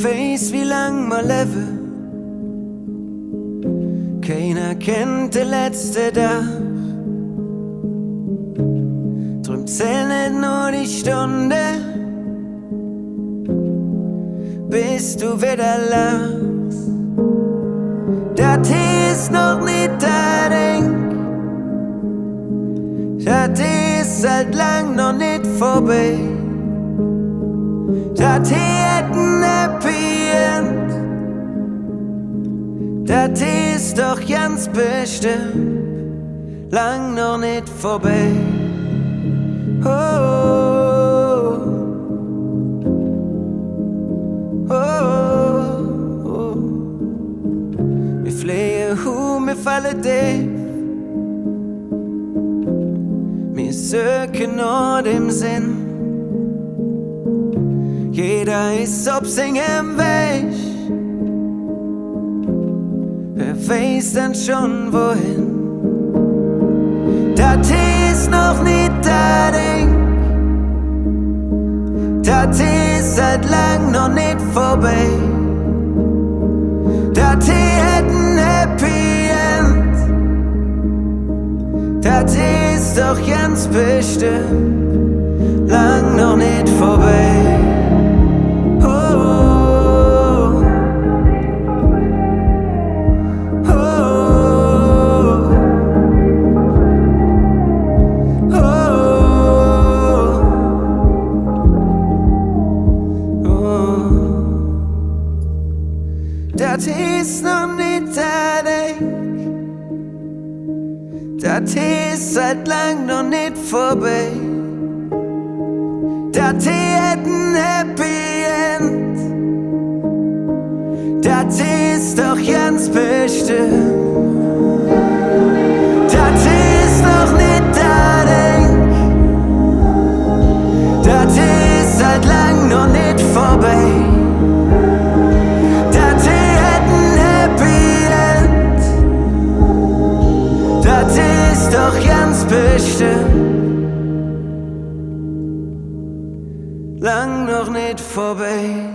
weiß, wie lang wir leben. Keiner kennt den letzten Tag. Drum zähl nicht nur die Stunde, bis du wieder lachst. Das ist noch nicht der Denk. Das ist seit lang noch nicht vorbei. Das hat ein Happy End. Das ist doch ganz bestimmt lang noch nicht vorbei. Oh, oh, oh. Wir fliehen wir fallen tief. Wir söken nur dem Sinn. Jeder ist auf seinem Weg. Wer weiß dann schon wohin? Das ist noch nicht der Ding. Das ist seit lang noch nicht vorbei. Das hat ein Happy End. Das ist doch ganz bestimmt lang noch nicht vorbei. Das ist noch nicht der Denk. Das ist seit lang noch nicht vorbei. Das hat ein Happy End. Das ist doch ganz bestimmt. Das ist noch nicht der Denk. Das ist seit lang noch nicht vorbei. Das ist doch ganz bestimmt lang noch nicht vorbei.